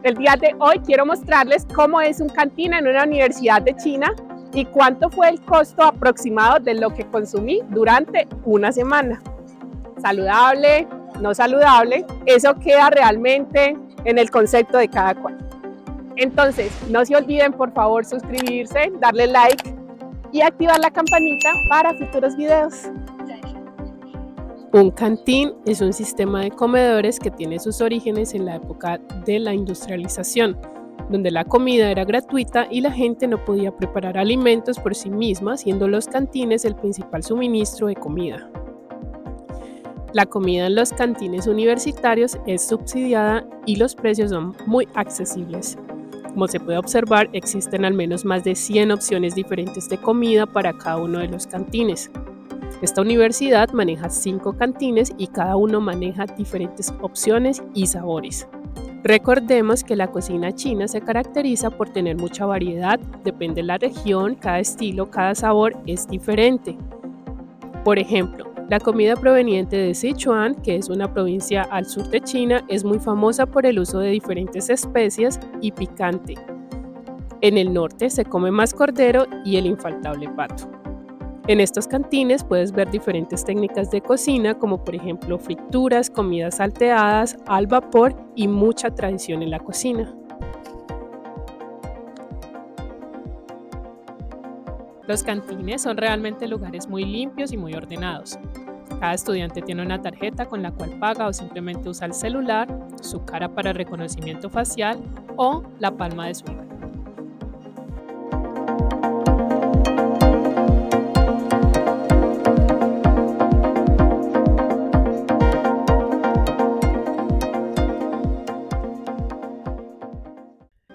El día de hoy quiero mostrarles cómo es un cantín en una universidad de China y cuánto fue el costo aproximado de lo que consumí durante una semana. Saludable, no saludable, eso queda realmente en el concepto de cada cual. Entonces, no se olviden por favor suscribirse, darle like y activar la campanita para futuros videos. Un cantín es un sistema de comedores que tiene sus orígenes en la época de la industrialización, donde la comida era gratuita y la gente no podía preparar alimentos por sí misma, siendo los cantines el principal suministro de comida. La comida en los cantines universitarios es subsidiada y los precios son muy accesibles. Como se puede observar, existen al menos más de 100 opciones diferentes de comida para cada uno de los cantines. Esta universidad maneja 5 cantines y cada uno maneja diferentes opciones y sabores. Recordemos que la cocina china se caracteriza por tener mucha variedad, depende de la región, cada estilo, cada sabor es diferente. Por ejemplo, la comida proveniente de Sichuan, que es una provincia al sur de China, es muy famosa por el uso de diferentes especias y picante. En el norte se come más cordero y el infaltable pato. En estos cantines puedes ver diferentes técnicas de cocina, como por ejemplo frituras, comidas salteadas, al vapor y mucha tradición en la cocina. Los cantines son realmente lugares muy limpios y muy ordenados. Cada estudiante tiene una tarjeta con la cual paga o simplemente usa el celular, su cara para reconocimiento facial o la palma de su mano.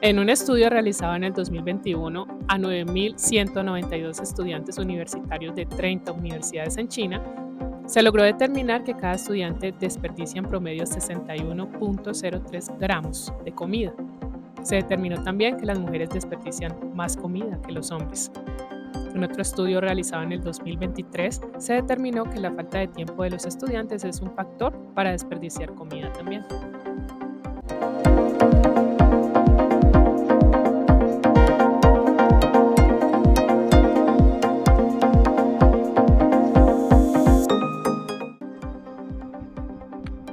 En un estudio realizado en el 2021 a 9.192 estudiantes universitarios de 30 universidades en China, se logró determinar que cada estudiante desperdicia en promedio 61.03 gramos de comida. Se determinó también que las mujeres desperdician más comida que los hombres. En otro estudio realizado en el 2023, se determinó que la falta de tiempo de los estudiantes es un factor para desperdiciar comida también.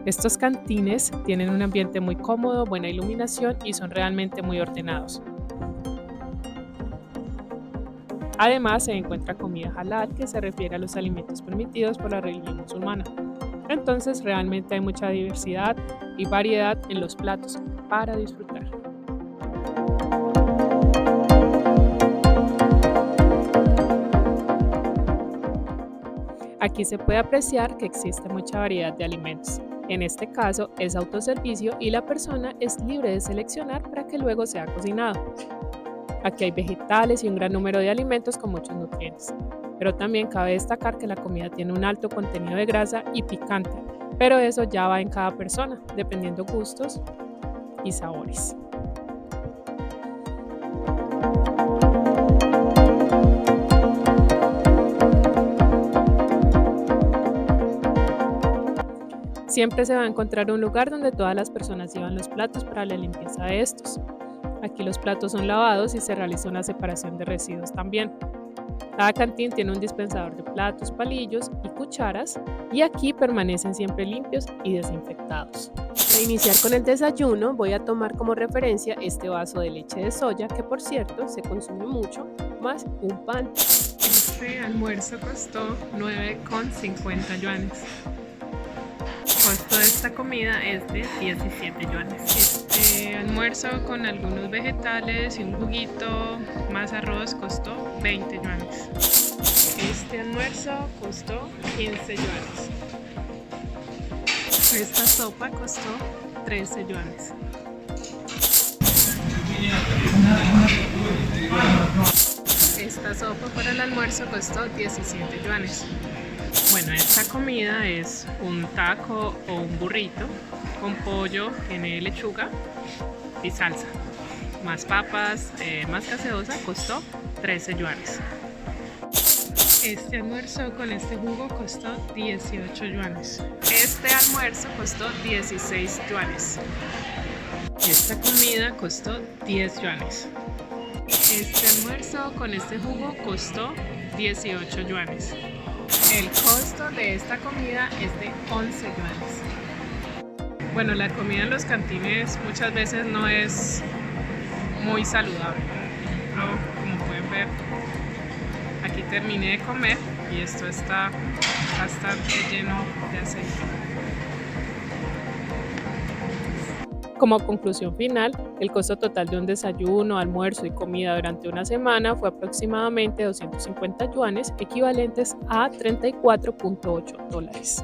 Estos cantines tienen un ambiente muy cómodo, buena iluminación y son realmente muy ordenados. Además, se encuentra comida halal, que se refiere a los alimentos permitidos por la religión musulmana. Entonces, realmente hay mucha diversidad y variedad en los platos para disfrutar. Aquí se puede apreciar que existe mucha variedad de alimentos. En este caso es autoservicio y la persona es libre de seleccionar para que luego sea cocinado. Aquí hay vegetales y un gran número de alimentos con muchos nutrientes. Pero también cabe destacar que la comida tiene un alto contenido de grasa y picante, pero eso ya va en cada persona, dependiendo gustos y sabores. Siempre se va a encontrar un lugar donde todas las personas llevan los platos para la limpieza de estos. Aquí los platos son lavados y se realiza una separación de residuos también. Cada cantín tiene un dispensador de platos, palillos y cucharas y aquí permanecen siempre limpios y desinfectados. Para iniciar con el desayuno voy a tomar como referencia este vaso de leche de soya que por cierto se consume mucho, más un pan. Este almuerzo costó 9,50 yuanes. El costo de esta comida es de 17 yuanes. Este almuerzo con algunos vegetales y un juguito más arroz costó 20 yuanes. Este almuerzo costó 15 yuanes. Esta sopa costó 13 yuanes. Esta sopa para el almuerzo costó 17 yuanes. Bueno, esta comida es un taco o un burrito con pollo, tiene lechuga y salsa, más papas, más gaseosa, costó 13 yuanes. Este almuerzo con este jugo costó 18 yuanes. Este almuerzo costó 16 yuanes. Esta comida costó 10 yuanes. Este almuerzo con este jugo costó 18 yuanes. El costo de esta comida es de 11 yuanes. Bueno, la comida en los cantines muchas veces no es muy saludable. Pero, como pueden ver, aquí terminé de comer y esto está bastante lleno de aceite. Como conclusión final, el costo total de un desayuno, almuerzo y comida durante una semana fue aproximadamente 250 yuanes, equivalentes a $34.8.